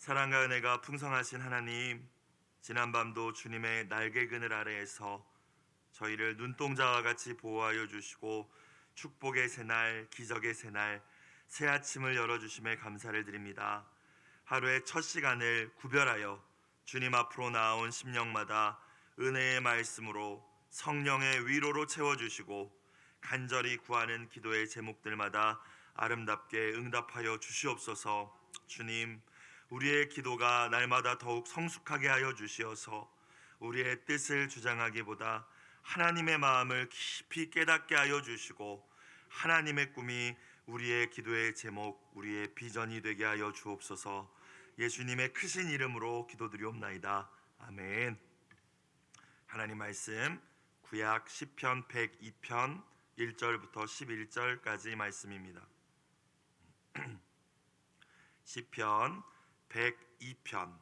사랑과 은혜가 풍성하신 하나님, 지난밤도 주님의 날개 그늘 아래에서 저희를 눈동자와 같이 보호하여 주시고 축복의 새날, 기적의 새날, 새 아침을 열어주심에 감사를 드립니다. 하루의 첫 시간을 구별하여 주님 앞으로 나아온 심령마다 은혜의 말씀으로 성령의 위로로 채워주시고 간절히 구하는 기도의 제목들마다 아름답게 응답하여 주시옵소서. 주님, 우리의 기도가 날마다 더욱 성숙하게 하여 주시어서 우리의 뜻을 주장하기보다 하나님의 마음을 깊이 깨닫게 하여 주시고 하나님의 꿈이 우리의 기도의 제목, 우리의 비전이 되게 하여 주옵소서. 예수님의 크신 이름으로 기도드리옵나이다. 아멘. 하나님 말씀 구약 시편 102편 1절부터 11절까지 말씀입니다. 시편 102편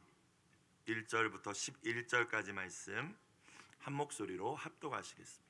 1절부터 11절까지 말씀 한 목소리로 합독하시겠습니다.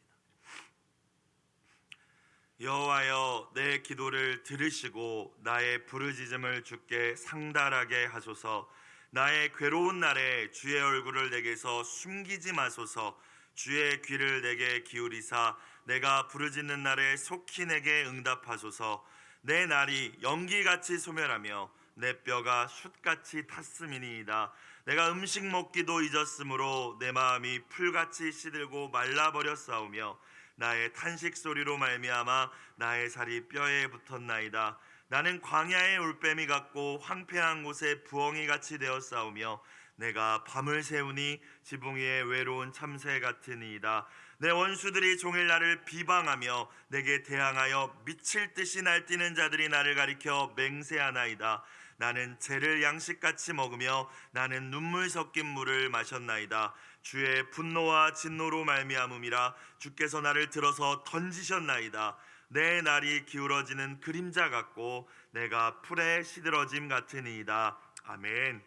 여호와여, 내 기도를 들으시고 나의 부르짖음을 주께 상달하게 하소서. 나의 괴로운 날에 주의 얼굴을 내게서 숨기지 마소서. 주의 귀를 내게 기울이사 내가 부르짖는 날에 속히 내게 응답하소서. 내 날이 연기같이 소멸하며 내 뼈가 숯같이 탔음이니이다. 내가 음식 먹기도 잊었으므로 내 마음이 풀같이 시들고 말라버렸사오며 나의 탄식 소리로 말미암아 나의 살이 뼈에 붙었나이다. 나는 광야의 올빼미 같고 황폐한 곳에 부엉이 같이 되었사오며 내가 밤을 새우니 지붕 위에 외로운 참새 같으니이다. 내 원수들이 종일 나를 비방하며 내게 대항하여 미칠 듯이 날뛰는 자들이 나를 가리켜 맹세하나이다. 나는 재를 양식같이 먹으며 나는 눈물 섞인 물을 마셨나이다. 주의 분노와 진노로 말미암음이라. 주께서 나를 들어서 던지셨나이다. 내 날이 기울어지는 그림자 같고 내가 풀에 시들어짐 같으니이다. 아멘.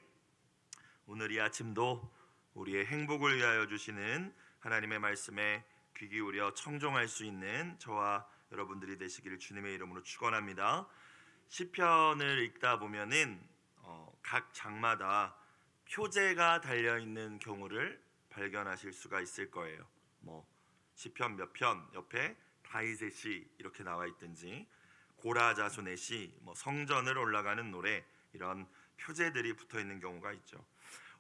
오늘 이 아침도 우리의 행복을 위하여 주시는 하나님의 말씀에 귀 기울여 청종할 수 있는 저와 여러분들이 되시기를 주님의 이름으로 축원합니다. 시편을 읽다 보면은 각 장마다 표제가 달려 있는 경우를 발견하실 수가 있을 거예요. 시편 몇 편 옆에 다윗의 시 이렇게 나와 있든지 고라 자손의 시, 성전을 올라가는 노래, 이런 표제들이 붙어 있는 경우가 있죠.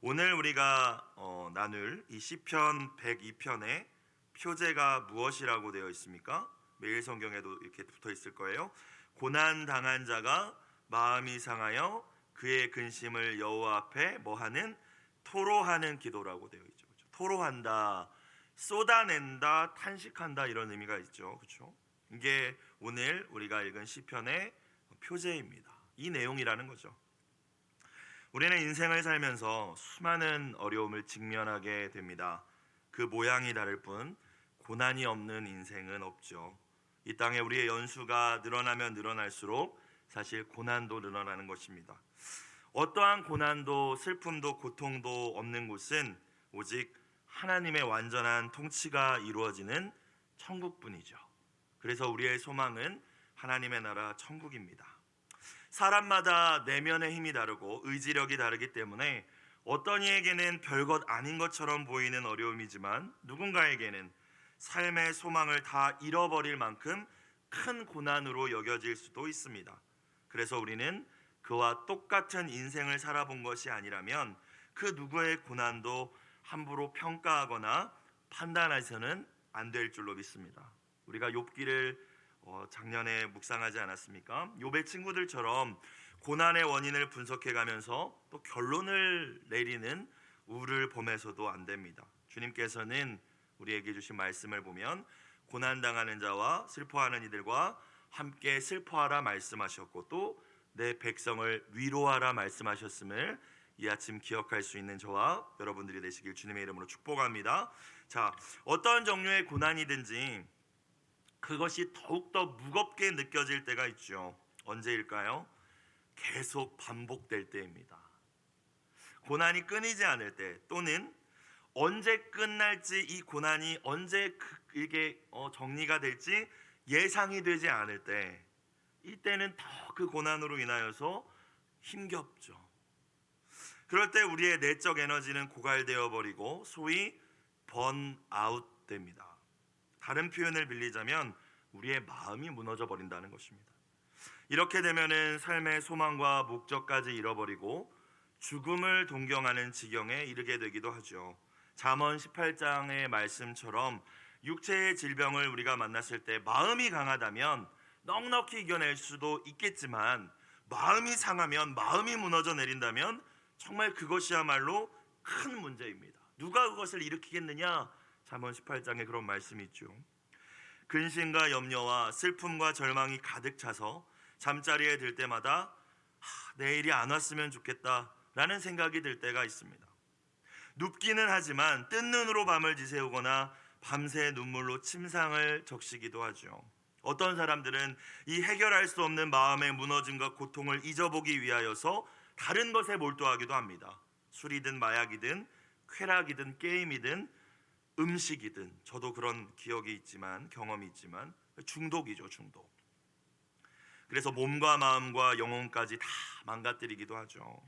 오늘 우리가 나눌 이 시편 102편의 표제가 무엇이라고 되어 있습니까? 매일 성경에도 이렇게 붙어 있을 거예요. 고난 당한 자가 마음이 상하여 그의 근심을 여호와 앞에 뭐하는? 토로하는 기도라고 되어 있죠. 그렇죠? 토로한다, 쏟아낸다, 탄식한다, 이런 의미가 있죠. 그렇죠? 이게 오늘 우리가 읽은 시편의 표제입니다. 이 내용이라는 거죠. 우리는 인생을 살면서 수많은 어려움을 직면하게 됩니다. 그 모양이 다를 뿐 고난이 없는 인생은 없죠. 이 땅에 우리의 연수가 늘어나면 늘어날수록 사실 고난도 늘어나는 것입니다. 어떠한 고난도 슬픔도 고통도 없는 곳은 오직 하나님의 완전한 통치가 이루어지는 천국뿐이죠. 그래서 우리의 소망은 하나님의 나라 천국입니다. 사람마다 내면의 힘이 다르고 의지력이 다르기 때문에 어떤 이에게는 별것 아닌 것처럼 보이는 어려움이지만 누군가에게는 삶의 소망을 다 잃어버릴 만큼 큰 고난으로 여겨질 수도 있습니다. 그래서 우리는 그와 똑같은 인생을 살아본 것이 아니라면 그 누구의 고난도 함부로 평가하거나 판단해서는 안 될 줄로 믿습니다. 우리가 욥기를 작년에 묵상하지 않았습니까? 욥의 친구들처럼 고난의 원인을 분석해가면서 또 결론을 내리는 우를 범해서도 안 됩니다. 주님께서는 우리에게 주신 말씀을 보면 고난당하는 자와 슬퍼하는 이들과 함께 슬퍼하라 말씀하셨고 또 내 백성을 위로하라 말씀하셨음을 이 아침 기억할 수 있는 저와 여러분들이 되시길 주님의 이름으로 축복합니다. 자, 어떤 종류의 고난이든지 그것이 더욱더 무겁게 느껴질 때가 있죠. 언제일까요? 계속 반복될 때입니다. 고난이 끊이지 않을 때, 또는 언제 끝날지, 이 고난이 언제 이게 정리가 될지 예상이 되지 않을 때, 이때는 더 그 고난으로 인하여서 힘겹죠. 그럴 때 우리의 내적 에너지는 고갈되어 버리고 소위 번아웃 됩니다. 다른 표현을 빌리자면 우리의 마음이 무너져 버린다는 것입니다. 이렇게 되면은 삶의 소망과 목적까지 잃어버리고 죽음을 동경하는 지경에 이르게 되기도 하죠. 잠언 18장의 말씀처럼 육체의 질병을 우리가 만났을 때 마음이 강하다면 넉넉히 이겨낼 수도 있겠지만 마음이 상하면, 마음이 무너져 내린다면 정말 그것이야말로 큰 문제입니다. 누가 그것을 일으키겠느냐? 잠언 18장에 그런 말씀이 있죠. 근심과 염려와 슬픔과 절망이 가득 차서 잠자리에 들 때마다 내일이 안 왔으면 좋겠다라는 생각이 들 때가 있습니다. 눕기는 하지만 뜬 눈으로 밤을 지새우거나 밤새 눈물로 침상을 적시기도 하죠. 어떤 사람들은 이 해결할 수 없는 마음의 무너짐과 고통을 잊어보기 위하여서 다른 것에 몰두하기도 합니다. 술이든 마약이든 쾌락이든 게임이든 음식이든, 저도 그런 기억이 있지만, 경험이 있지만 중독이죠, 중독. 그래서 몸과 마음과 영혼까지 다 망가뜨리기도 하죠.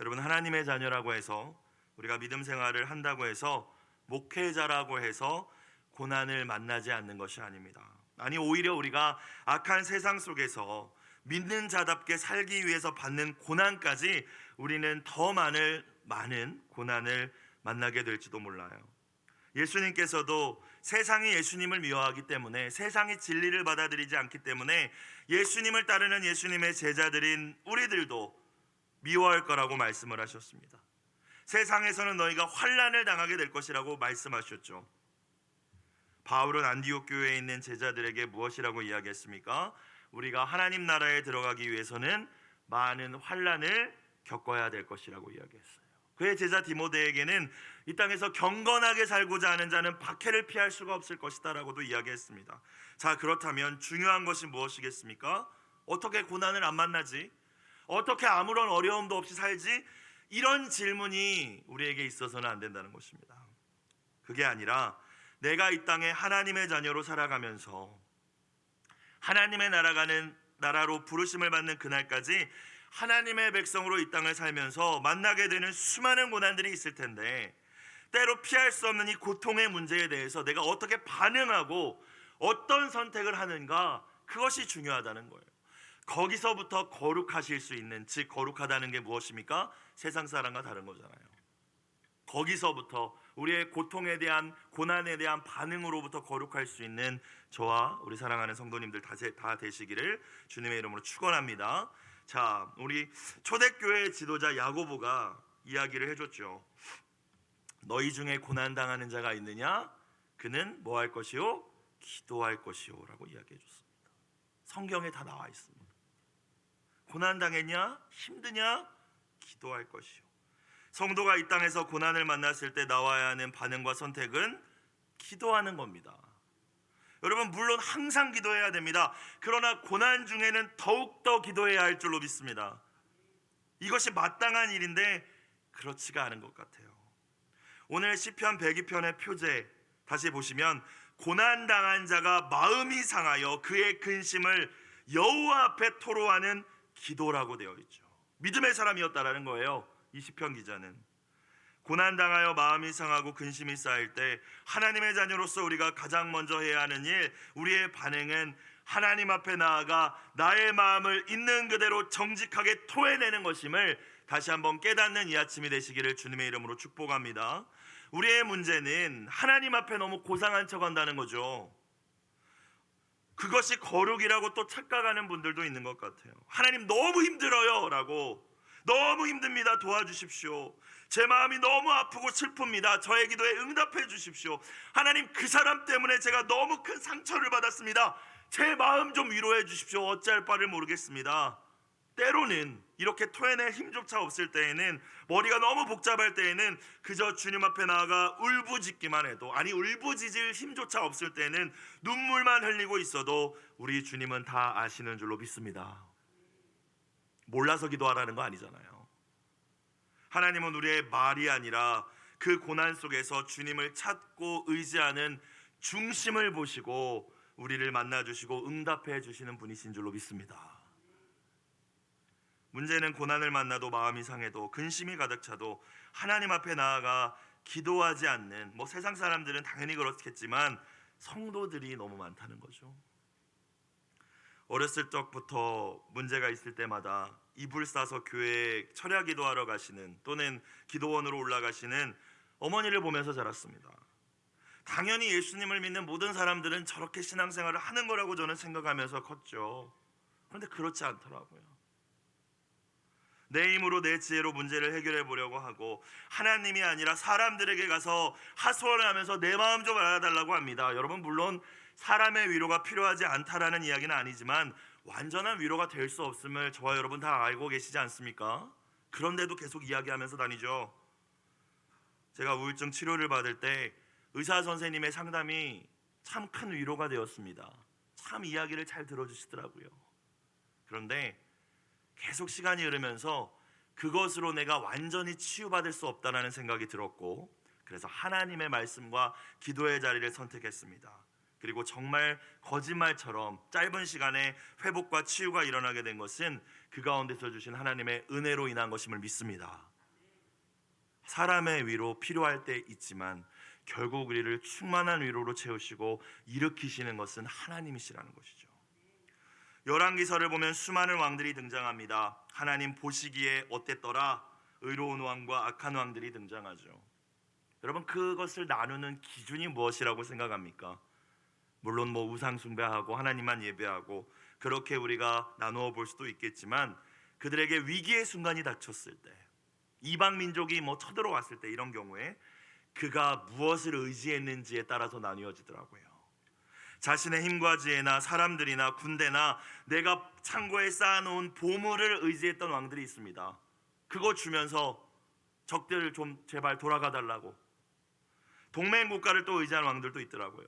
여러분, 하나님의 자녀라고 해서, 우리가 믿음 생활을 한다고 해서, 목회자라고 해서 고난을 만나지 않는 것이 아닙니다. 아니, 오히려 우리가 악한 세상 속에서 믿는 자답게 살기 위해서 받는 고난까지 우리는 더 많은 고난을 만나게 될지도 몰라요. 예수님께서도 세상이 예수님을 미워하기 때문에, 세상이 진리를 받아들이지 않기 때문에 예수님을 따르는 예수님의 제자들인 우리들도 미워할 거라고 말씀을 하셨습니다. 세상에서는 너희가 환난을 당하게 될 것이라고 말씀하셨죠. 바울은 안디옥 교회에 있는 제자들에게 무엇이라고 이야기했습니까? 우리가 하나님 나라에 들어가기 위해서는 많은 환난을 겪어야 될 것이라고 이야기했어요. 그의 제자 디모데에게는 이 땅에서 경건하게 살고자 하는 자는 박해를 피할 수가 없을 것이다 라고도 이야기했습니다. 자, 그렇다면 중요한 것이 무엇이겠습니까? 어떻게 고난을 안 만나지? 어떻게 아무런 어려움도 없이 살지? 이런 질문이 우리에게 있어서는 안 된다는 것입니다. 그게 아니라 내가 이 땅에 하나님의 자녀로 살아가면서 하나님의 나라로 부르심을 받는 그날까지 하나님의 백성으로 이 땅을 살면서 만나게 되는 수많은 고난들이 있을 텐데, 때로 피할 수 없는 이 고통의 문제에 대해서 내가 어떻게 반응하고 어떤 선택을 하는가, 그것이 중요하다는 거예요. 거기서부터 거룩하실 수 있는, 즉 거룩하다는 게 무엇입니까? 세상 사람과 다른 거잖아요. 거기서부터 우리의 고통에 대한, 고난에 대한 반응으로부터 거룩할 수 있는 저와 우리 사랑하는 성도님들 다 되시기를 주님의 이름으로 축원합니다. 자, 우리 초대교회 지도자 야고보가 이야기를 해줬죠. 너희 중에 고난당하는 자가 있느냐? 그는 뭐 할 것이요? 기도할 것이요 라고 이야기해줬습니다. 성경에 다 나와 있습니다. 고난당했냐? 힘드냐? 기도할 것이요. 성도가 이 땅에서 고난을 만났을 때 나와야 하는 반응과 선택은 기도하는 겁니다. 여러분, 물론 항상 기도해야 됩니다. 그러나 고난 중에는 더욱더 기도해야 할 줄로 믿습니다. 이것이 마땅한 일인데 그렇지가 않은 것 같아요. 오늘 시편 102편의 표제 다시 보시면, 고난당한 자가 마음이 상하여 그의 근심을 여호와 앞에 토로하는 기도라고 되어 있죠. 믿음의 사람이었다라는 거예요. 이 시편 기자는 고난당하여 마음이 상하고 근심이 쌓일 때 하나님의 자녀로서 우리가 가장 먼저 해야 하는 일, 우리의 반응은 하나님 앞에 나아가 나의 마음을 있는 그대로 정직하게 토해내는 것임을 다시 한번 깨닫는 이 아침이 되시기를 주님의 이름으로 축복합니다. 우리의 문제는 하나님 앞에 너무 고상한 척한다는 거죠. 그것이 거룩이라고 또 착각하는 분들도 있는 것 같아요. 하나님 너무 힘들어요 라고, 너무 힘듭니다, 도와주십시오. 제 마음이 너무 아프고 슬픕니다, 저의 기도에 응답해 주십시오. 하나님, 그 사람 때문에 제가 너무 큰 상처를 받았습니다, 제 마음 좀 위로해 주십시오. 어찌할 바를 모르겠습니다. 때로는 이렇게 토해낼 힘조차 없을 때에는, 머리가 너무 복잡할 때에는 그저 주님 앞에 나아가 울부짖기만 해도, 아니 울부짖을 힘조차 없을 때는 눈물만 흘리고 있어도 우리 주님은 다 아시는 줄로 믿습니다. 몰라서 기도하라는 거 아니잖아요. 하나님은 우리의 말이 아니라 그 고난 속에서 주님을 찾고 의지하는 중심을 보시고 우리를 만나주시고 응답해 주시는 분이신 줄로 믿습니다. 문제는 고난을 만나도 마음이 상해도 근심이 가득 차도 하나님 앞에 나아가 기도하지 않는, 세상 사람들은 당연히 그렇겠지만 성도들이 너무 많다는 거죠. 어렸을 적부터 문제가 있을 때마다 이불 싸서 교회에 철야 기도하러 가시는, 또는 기도원으로 올라가시는 어머니를 보면서 자랐습니다. 당연히 예수님을 믿는 모든 사람들은 저렇게 신앙생활을 하는 거라고 저는 생각하면서 컸죠. 그런데 그렇지 않더라고요. 내 힘으로 내 지혜로 문제를 해결해 보려고 하고 하나님이 아니라 사람들에게 가서 하소연하면서 내 마음 좀 알아달라고 합니다. 여러분, 물론 사람의 위로가 필요하지 않다라는 이야기는 아니지만 완전한 위로가 될 수 없음을 저와 여러분 다 알고 계시지 않습니까? 그런데도 계속 이야기하면서 다니죠. 제가 우울증 치료를 받을 때 의사 선생님의 상담이 참 큰 위로가 되었습니다. 참 이야기를 잘 들어주시더라고요. 그런데 계속 시간이 흐르면서 그것으로 내가 완전히 치유받을 수 없다는 생각이 들었고, 그래서 하나님의 말씀과 기도의 자리를 선택했습니다. 그리고 정말 거짓말처럼 짧은 시간에 회복과 치유가 일어나게 된 것은 그 가운데서 주신 하나님의 은혜로 인한 것임을 믿습니다. 사람의 위로 필요할 때 있지만 결국 우리를 충만한 위로로 채우시고 일으키시는 것은 하나님이시라는 것이죠. 열왕기서를 보면 수많은 왕들이 등장합니다. 하나님 보시기에 어땠더라? 의로운 왕과 악한 왕들이 등장하죠. 여러분, 그것을 나누는 기준이 무엇이라고 생각합니까? 물론 우상 숭배하고 하나님만 예배하고 그렇게 우리가 나누어 볼 수도 있겠지만, 그들에게 위기의 순간이 닥쳤을 때, 이방 민족이 쳐들어왔을 때, 이런 경우에 그가 무엇을 의지했는지에 따라서 나뉘어지더라고요. 자신의 힘과 지혜나 사람들이나 군대나 내가 창고에 쌓아놓은 보물을 의지했던 왕들이 있습니다. 그거 주면서 적들을 좀 제발 돌아가 달라고. 동맹 국가를 또 의지한 왕들도 있더라고요.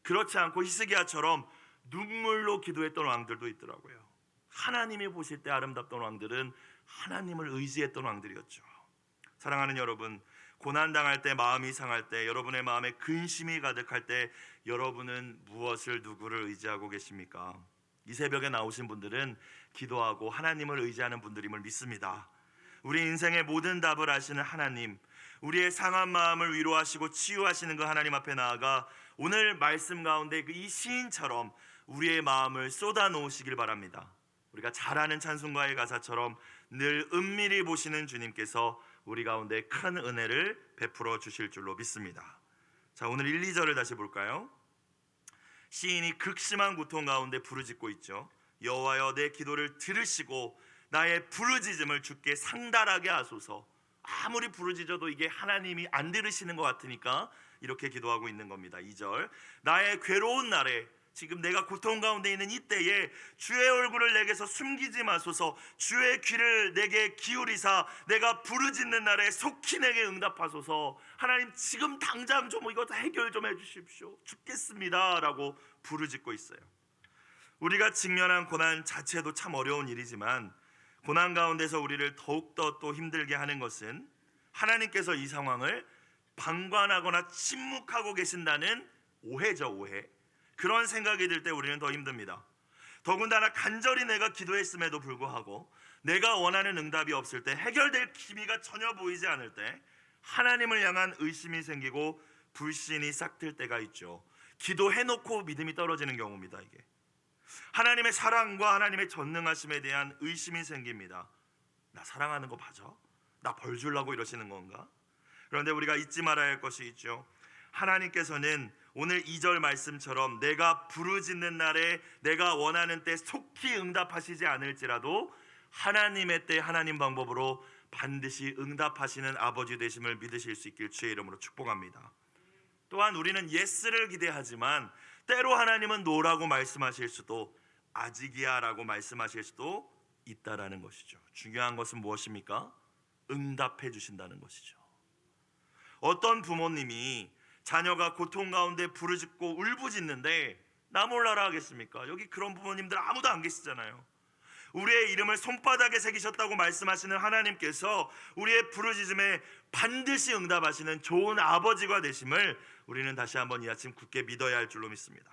그렇지 않고 히스기야처럼 눈물로 기도했던 왕들도 있더라고요. 하나님이 보실 때 아름답던 왕들은 하나님을 의지했던 왕들이었죠. 사랑하는 여러분, 고난당할 때, 마음이 상할 때, 여러분의 마음에 근심이 가득할 때 여러분은 무엇을, 누구를 의지하고 계십니까? 이 새벽에 나오신 분들은 기도하고 하나님을 의지하는 분들임을 믿습니다. 우리 인생의 모든 답을 아시는 하나님, 우리의 상한 마음을 위로하시고 치유하시는 그 하나님 앞에 나아가 오늘 말씀 가운데 이 시인처럼 우리의 마음을 쏟아 놓으시길 바랍니다. 우리가 잘 아는 찬송가의 가사처럼 늘 은밀히 보시는 주님께서 우리 가운데 큰 은혜를 베풀어 주실 줄로 믿습니다. 자, 오늘 1, 2절을 다시 볼까요? 시인이 극심한 고통 가운데 부르짖고 있죠. 여호와여, 내 기도를 들으시고 나의 부르짖음을 주께 상달하게 하소서. 아무리 부르짖어도 이게 하나님이 안 들으시는 것 같으니까 이렇게 기도하고 있는 겁니다. 2절, 나의 괴로운 날에, 지금 내가 고통 가운데 있는 이때에 주의 얼굴을 내게서 숨기지 마소서. 주의 귀를 내게 기울이사 내가 부르짖는 날에 속히 내게 응답하소서. 하나님, 지금 당장 좀 이거 해결 좀 해주십시오. 죽겠습니다 라고 부르짖고 있어요. 우리가 직면한 고난 자체도 참 어려운 일이지만 고난 가운데서 우리를 더욱더 또 힘들게 하는 것은 하나님께서 이 상황을 방관하거나 침묵하고 계신다는 오해죠, 오해. 그런 생각이 들 때 우리는 더 힘듭니다. 더군다나 간절히 내가 기도했음에도 불구하고 내가 원하는 응답이 없을 때, 해결될 기미가 전혀 보이지 않을 때 하나님을 향한 의심이 생기고 불신이 싹틀 때가 있죠. 기도해놓고 믿음이 떨어지는 경우입니다. 이게 하나님의 사랑과 하나님의 전능하심에 대한 의심이 생깁니다. 나 사랑하는 거 맞아? 나 벌 주려고 이러시는 건가? 그런데 우리가 잊지 말아야 할 것이 있죠. 하나님께서는 오늘 2절 말씀처럼 내가 부르짖는 날에 내가 원하는 때 속히 응답하시지 않을지라도 하나님의 때 하나님 방법으로 반드시 응답하시는 아버지 되심을 믿으실 수 있길 주의 이름으로 축복합니다. 또한 우리는 예스를 기대하지만 때로 하나님은 노라고 말씀하실 수도, 아직이야 라고 말씀하실 수도 있다라는 것이죠. 중요한 것은 무엇입니까? 응답해 주신다는 것이죠. 어떤 부모님이 자녀가 고통 가운데 부르짖고 울부짖는데 나 몰라라 하겠습니까? 여기 그런 부모님들 아무도 안 계시잖아요. 우리의 이름을 손바닥에 새기셨다고 말씀하시는 하나님께서 우리의 부르짖음에 반드시 응답하시는 좋은 아버지가 되심을 우리는 다시 한번 이 아침 굳게 믿어야 할 줄로 믿습니다.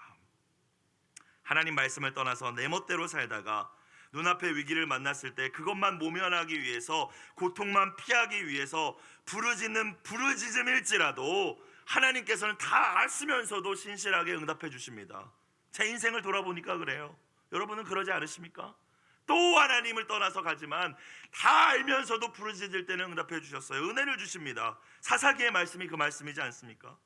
하나님 말씀을 떠나서 내 멋대로 살다가 눈앞의 위기를 만났을 때 그것만 모면하기 위해서, 고통만 피하기 위해서 부르짖는 부르짖음일지라도 하나님께서는 다 아시면서도 신실하게 응답해 주십니다. 제 인생을 돌아보니까 그래요. 여러분은 그러지 않으십니까? 또 하나님을 떠나서 가지만 다 알면서도 부르짖을 때는 응답해 주셨어요. 은혜를 주십니다. 사사기의 말씀이 그 말씀이지 않습니까?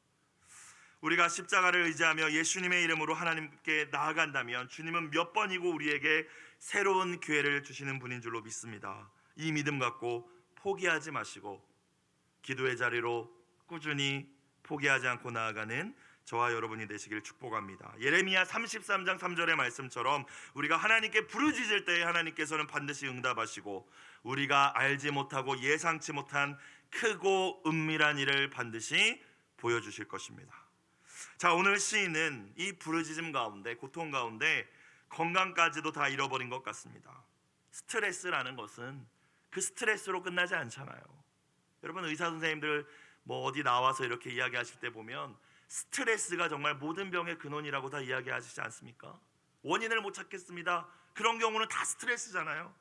우리가 십자가를 의지하며 예수님의 이름으로 하나님께 나아간다면 주님은 몇 번이고 우리에게 새로운 기회를 주시는 분인 줄로 믿습니다. 이 믿음 갖고 포기하지 마시고 기도의 자리로 꾸준히 포기하지 않고 나아가는 저와 여러분이 되시길 축복합니다. 예레미야 33장 3절의 말씀처럼 우리가 하나님께 부르짖을 때에 하나님께서는 반드시 응답하시고 우리가 알지 못하고 예상치 못한 크고 은밀한 일을 반드시 보여주실 것입니다. 자, 오늘 시인은 이 부르짖음 가운데, 고통 가운데 건강까지도 다 잃어버린 것 같습니다. 스트레스라는 것은 그 스트레스로 끝나지 않잖아요. 여러분, 의사 선생님들 뭐 어디 나와서 이렇게 이야기하실 때 보면 스트레스가 정말 모든 병의 근원이라고 다 이야기하시지 않습니까? 원인을 못 찾겠습니다. 그런 경우는 다 스트레스잖아요.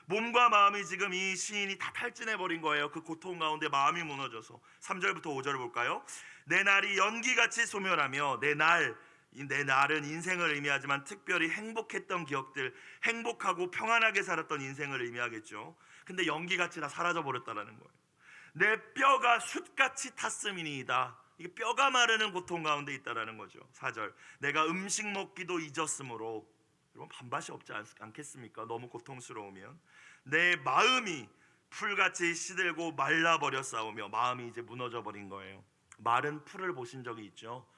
몸과 마음이 지금 이 시인이 다 탈진해버린 거예요. 그 고통 가운데 마음이 무너져서. 3절부터 5절을 볼까요? 내 날이 연기같이 소멸하며 내 날은 인생을 의미하지만 특별히 행복했던 기억들, 행복하고 평안하게 살았던 인생을 의미하겠죠. 근데 연기같이 다 사라져버렸다는 거예요. 내 뼈가 숯같이 탔음이니이다. 이게 뼈가 마르는 고통 가운데 있다라는 거죠. 4절, 내가 음식 먹기도 잊었으므로. 여러분, 반맛이 없지 않겠습니까? 너무 고통스러우면. 내 마음이 풀같이 시들고 말라버렸사오며. 마음이 이제 무너져버린 거예요. 마른 풀을 보신 적이 있죠?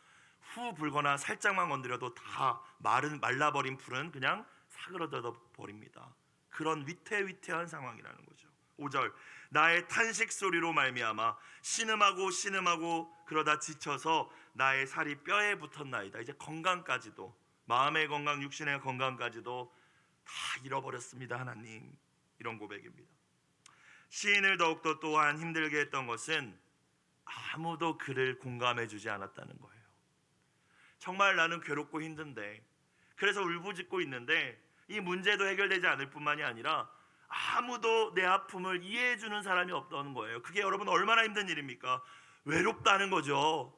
후 불거나 살짝만 건드려도 다 말라버린 풀은 그냥 사그러져 버립니다. 그런 위태위태한 상황이라는 거죠. 5절, 나의 탄식 소리로 말미암아 신음하고 그러다 지쳐서 나의 살이 뼈에 붙었나이다. 이제 건강까지도, 마음의 건강, 육신의 건강까지도 다 잃어버렸습니다. 하나님, 이런 고백입니다. 시인을 더욱더 또한 힘들게 했던 것은 아무도 그를 공감해 주지 않았다는 거예요. 정말 나는 괴롭고 힘든데, 그래서 울부짖고 있는데 이 문제도 해결되지 않을 뿐만이 아니라 아무도 내 아픔을 이해해 주는 사람이 없다는 거예요. 그게 여러분 얼마나 힘든 일입니까? 외롭다는 거죠.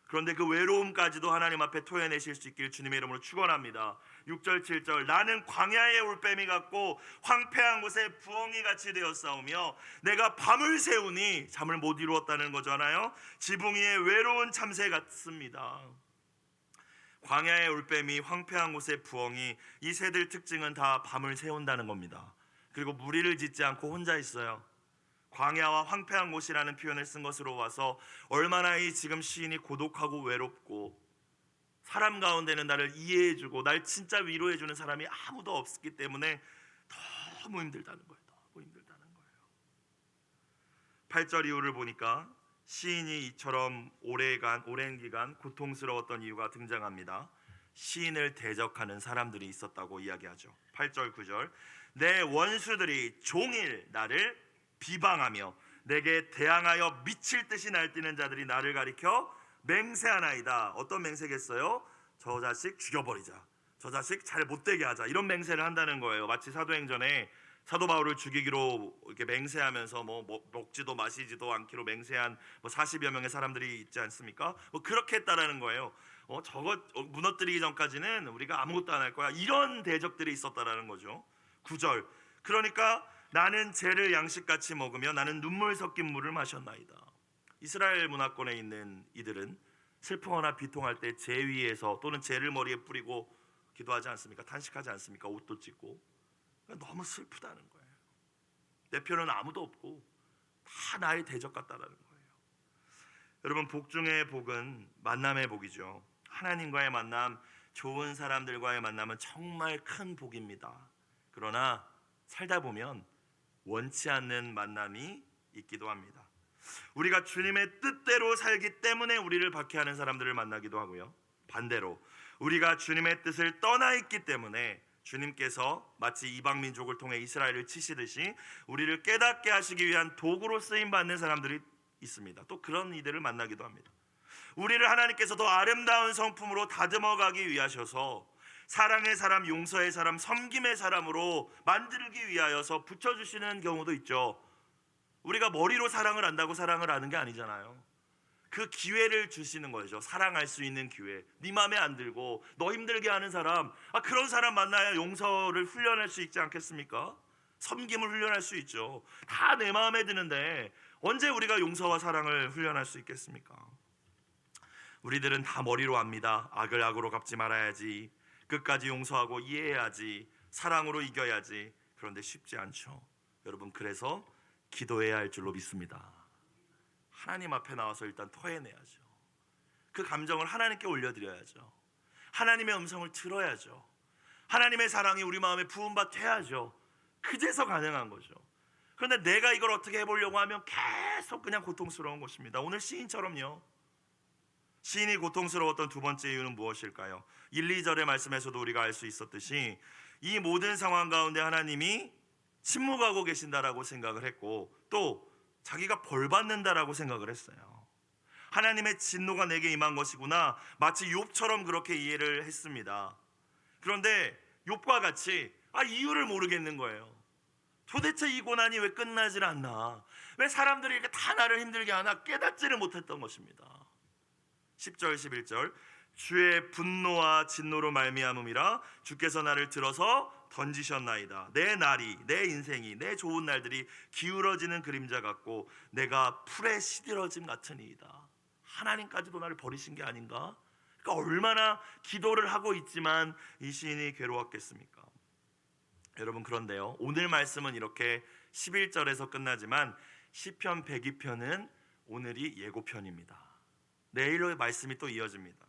그런데 그 외로움까지도 하나님 앞에 토해내실 수 있길 주님의 이름으로 축원합니다. 6절 7절, 나는 광야의 올빼미 같고 황폐한 곳에 부엉이 같이 되었사오며 내가 밤을 새우니 잠을 못 이루었다는 거잖아요. 지붕 위에 외로운 참새 같습니다. 광야의 올빼미, 황폐한 곳의 부엉이, 이 새들 특징은 다 밤을 새운다는 겁니다. 그리고 무리를 짓지 않고 혼자 있어요. 광야와 황폐한 곳이라는 표현을 쓴 것으로 봐서 얼마나 이 지금 시인이 고독하고 외롭고 사람 가운데는 나를 이해해주고 날 진짜 위로해주는 사람이 아무도 없기 때문에 너무 힘들다는 거예요. 너무 힘들다는 거예요. 8절 이후를 보니까 시인이 이처럼 오랜 기간 고통스러웠던 이유가 등장합니다. 시인을 대적하는 사람들이 있었다고 이야기하죠. 8절 9절, 내 원수들이 종일 나를 비방하며 내게 대항하여 미칠 듯이 날뛰는 자들이 나를 가리켜 맹세하나이다. 어떤 맹세겠어요? 저 자식 죽여버리자, 저 자식 잘 못되게 하자, 이런 맹세를 한다는 거예요. 마치 사도행전에 사도 바울을 죽이기로 이렇게 맹세하면서 먹지도 마시지도 않기로 맹세한 40여 명의 사람들이 있지 않습니까? 그렇게 했다라는 거예요. 저거 무너뜨리기 전까지는 우리가 아무것도 안 할 거야, 이런 대적들이 있었다라는 거죠. 9절, 그러니까 나는 죄를 양식같이 먹으며 나는 눈물 섞인 물을 마셨나이다. 이스라엘 문화권에 있는 이들은 슬프거나 비통할 때 죄 위에서 또는 죄를 머리에 뿌리고 기도하지 않습니까? 탄식하지 않습니까? 옷도 찢고. 너무 슬프다는 거예요. 내 편은 아무도 없고 다 나의 대적 같다라는 거예요. 여러분, 복 중의 복은 만남의 복이죠. 하나님과의 만남, 좋은 사람들과의 만남은 정말 큰 복입니다. 그러나 살다 보면 원치 않는 만남이 있기도 합니다. 우리가 주님의 뜻대로 살기 때문에 우리를 박해하는 사람들을 만나기도 하고요. 반대로 우리가 주님의 뜻을 떠나 있기 때문에 주님께서 마치 이방 민족을 통해 이스라엘을 치시듯이 우리를 깨닫게 하시기 위한 도구로 쓰임 받는 사람들이 있습니다. 또 그런 이들을 만나기도 합니다. 우리를 하나님께서 더 아름다운 성품으로 다듬어 가기 위하셔서 사랑의 사람, 용서의 사람, 섬김의 사람으로 만들기 위하여서 붙여주시는 경우도 있죠. 우리가 머리로 사랑을 안다고 사랑을 하는 게 아니잖아요. 그 기회를 주시는 거죠. 사랑할 수 있는 기회. 네 맘에 안 들고 너 힘들게 하는 사람, 그런 사람 만나야 용서를 훈련할 수 있지 않겠습니까? 섬김을 훈련할 수 있죠. 다 내 마음에 드는데 언제 우리가 용서와 사랑을 훈련할 수 있겠습니까? 우리들은 다 머리로 압니다. 악을 악으로 갚지 말아야지, 끝까지 용서하고 이해해야지, 사랑으로 이겨야지. 그런데 쉽지 않죠. 여러분, 그래서 기도해야 할 줄로 믿습니다. 하나님 앞에 나와서 일단 토해내야죠. 그 감정을 하나님께 올려드려야죠. 하나님의 음성을 들어야죠. 하나님의 사랑이 우리 마음에 부음받아야죠. 그제서 가능한 거죠. 그런데 내가 이걸 어떻게 해보려고 하면 계속 그냥 고통스러운 것입니다. 오늘 시인처럼요. 시인이 고통스러웠던 두 번째 이유는 무엇일까요? 1, 2절의 말씀에서도 우리가 알 수 있었듯이 이 모든 상황 가운데 하나님이 침묵하고 계신다라고 생각을 했고, 또 자기가 벌 받는다라고 생각을 했어요. 하나님의 진노가 내게 임한 것이구나, 마치 욥처럼 그렇게 이해를 했습니다. 그런데 욥과 같이 이유를 모르겠는 거예요. 도대체 이 고난이 왜 끝나질 않나, 왜 사람들이 이렇게 다 나를 힘들게 하나 깨닫지를 못했던 것입니다. 10절 11절, 주의 분노와 진노로 말미암음이라 주께서 나를 들어서 던지셨나이다. 내 날이, 내 인생이, 내 좋은 날들이 기울어지는 그림자 같고 내가 풀에 시들어짐 같으니이다. 하나님까지도 나를 버리신 게 아닌가? 그러니까 얼마나 기도를 하고 있지만 이 시인이 괴로웠겠습니까? 여러분, 그런데요, 오늘 말씀은 이렇게 11절에서 끝나지만 시편 102편은 오늘이 예고편입니다. 내일의 말씀이 또 이어집니다.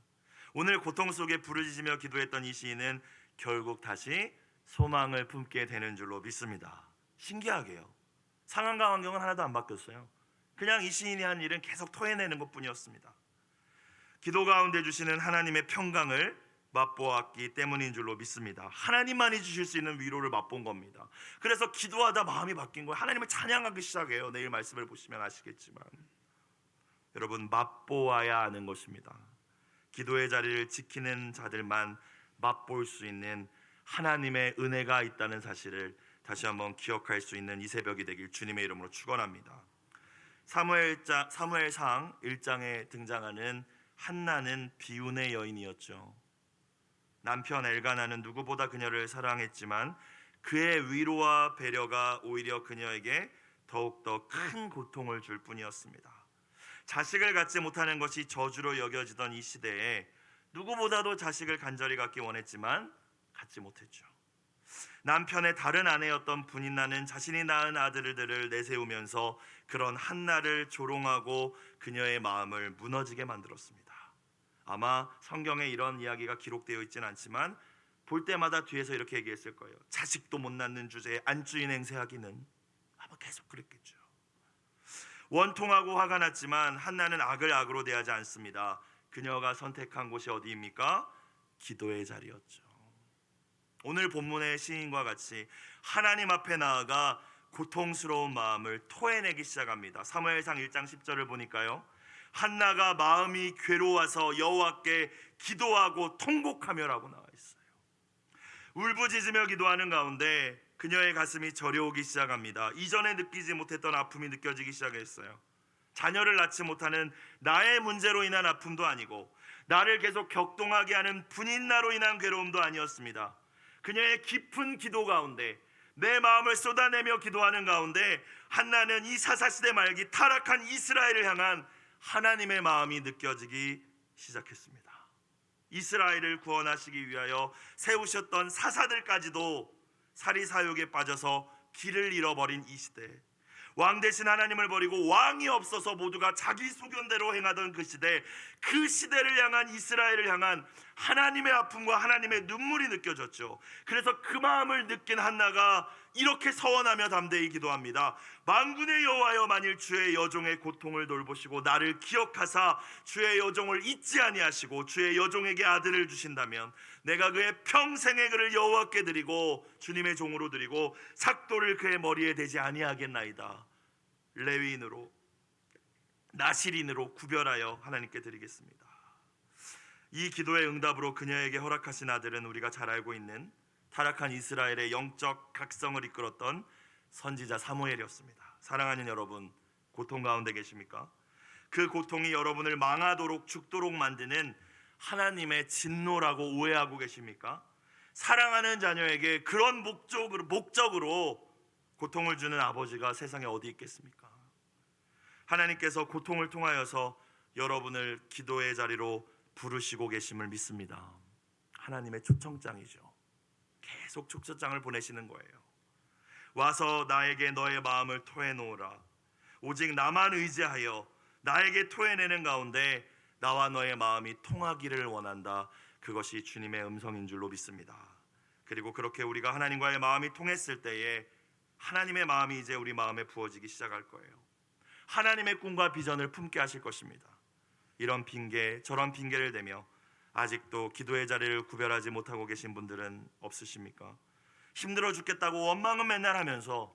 오늘 고통 속에 부르짖으며 기도했던 이 시인은 결국 다시 소망을 품게 되는 줄로 믿습니다. 신기하게요, 상황과 환경은 하나도 안 바뀌었어요. 그냥 이 시인이 한 일은 계속 토해내는 것뿐이었습니다. 기도 가운데 주시는 하나님의 평강을 맛보았기 때문인 줄로 믿습니다. 하나님만이 주실 수 있는 위로를 맛본 겁니다. 그래서 기도하다 마음이 바뀐 거예요. 하나님을 찬양하기 시작해요. 내일 말씀을 보시면 아시겠지만, 여러분, 맛보아야 하는 것입니다. 기도의 자리를 지키는 자들만 맛볼 수 있는 하나님의 은혜가 있다는 사실을 다시 한번 기억할 수 있는 이 새벽이 되길 주님의 이름으로 축원합니다. 사무엘상 1장에 등장하는 한나는 비운의 여인이었죠. 남편 엘가나는 누구보다 그녀를 사랑했지만 그의 위로와 배려가 오히려 그녀에게 더욱더 큰 고통을 줄 뿐이었습니다. 자식을 갖지 못하는 것이 저주로 여겨지던 이 시대에 누구보다도 자식을 간절히 갖기 원했지만 갖지 못했죠. 남편의 다른 아내였던 분인나는 자신이 낳은 아들들을 내세우면서 그런 한나를 조롱하고 그녀의 마음을 무너지게 만들었습니다. 아마 성경에 이런 이야기가 기록되어 있지는 않지만 볼 때마다 뒤에서 이렇게 얘기했을 거예요. 자식도 못 낳는 주제에 안주인 행세하기는, 아마 계속 그랬겠죠. 원통하고 화가 났지만 한나는 악을 악으로 대하지 않습니다. 그녀가 선택한 곳이 어디입니까? 기도의 자리였죠. 오늘 본문의 시인과 같이 하나님 앞에 나아가 고통스러운 마음을 토해내기 시작합니다. 사무엘상 1장 10절을 보니까요, 한나가 마음이 괴로워서 여호와께 기도하고 통곡하며라고 나와 있어요. 울부짖으며 기도하는 가운데 그녀의 가슴이 저려오기 시작합니다. 이전에 느끼지 못했던 아픔이 느껴지기 시작했어요. 자녀를 낳지 못하는 나의 문제로 인한 아픔도 아니고 나를 계속 격동하게 하는 분인나로 인한 괴로움도 아니었습니다. 그녀의 깊은 기도 가운데, 내 마음을 쏟아내며 기도하는 가운데 한나는 이 사사시대 말기 타락한 이스라엘을 향한 하나님의 마음이 느껴지기 시작했습니다. 이스라엘을 구원하시기 위하여 세우셨던 사사들까지도 사리사욕에 빠져서 길을 잃어버린 이 시대, 왕 대신 하나님을 버리고 왕이 없어서 모두가 자기 소견대로 행하던 그 시대, 그 시대를 향한, 이스라엘을 향한 하나님의 아픔과 하나님의 눈물이 느껴졌죠. 그래서 그 마음을 느낀 한나가 이렇게 서원하며 담대히 기도합니다. 만군의 여호와여, 만일 주의 여종의 고통을 돌보시고 나를 기억하사 주의 여종을 잊지 아니하시고 주의 여종에게 아들을 주신다면 내가 그의 평생의 그를 여호와께 드리고 주님의 종으로 드리고 삭도를 그의 머리에 대지 아니하겠나이다. 레위인으로 나실인으로 구별하여 하나님께 드리겠습니다. 이 기도의 응답으로 그녀에게 허락하신 아들은 우리가 잘 알고 있는 타락한 이스라엘의 영적 각성을 이끌었던 선지자 사무엘이었습니다. 사랑하는 여러분, 고통 가운데 계십니까? 그 고통이 여러분을 망하도록 죽도록 만드는 하나님의 진노라고 오해하고 계십니까? 사랑하는 자녀에게 그런 목적으로 고통을 주는 아버지가 세상에 어디 있겠습니까? 하나님께서 고통을 통하여서 여러분을 기도의 자리로 부르시고 계심을 믿습니다. 하나님의 초청장이죠. 계속 초청장을 보내시는 거예요. 와서 나에게 너의 마음을 토해놓으라. 오직 나만 의지하여 나에게 토해내는 가운데 나와 너의 마음이 통하기를 원한다. 그것이 주님의 음성인 줄로 믿습니다. 그리고 그렇게 우리가 하나님과의 마음이 통했을 때에 하나님의 마음이 이제 우리 마음에 부어지기 시작할 거예요. 하나님의 꿈과 비전을 품게 하실 것입니다. 이런 핑계 저런 핑계를 대며 아직도 기도의 자리를 구별하지 못하고 계신 분들은 없으십니까? 힘들어 죽겠다고 원망은 맨날 하면서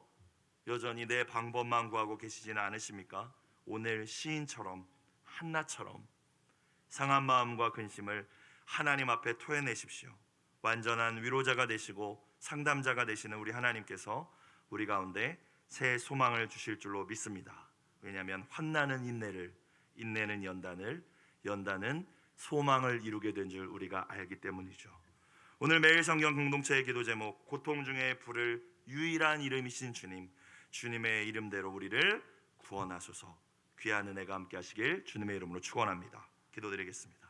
여전히 내 방법만 구하고 계시지는 않으십니까? 오늘 시인처럼 한나처럼 상한 마음과 근심을 하나님 앞에 토해내십시오. 완전한 위로자가 되시고 상담자가 되시는 우리 하나님께서 우리 가운데 새 소망을 주실 줄로 믿습니다. 왜냐하면 환난은 인내를, 인내는 연단을, 연단은 소망을 이루게 된 줄 우리가 알기 때문이죠. 오늘 매일 성경 공동체의 기도 제목, 고통 중에 부를 유일한 이름이신 주님, 주님의 이름대로 우리를 구원하소서. 귀한 은혜가 함께 하시길 주님의 이름으로 축원합니다. 기도드리겠습니다.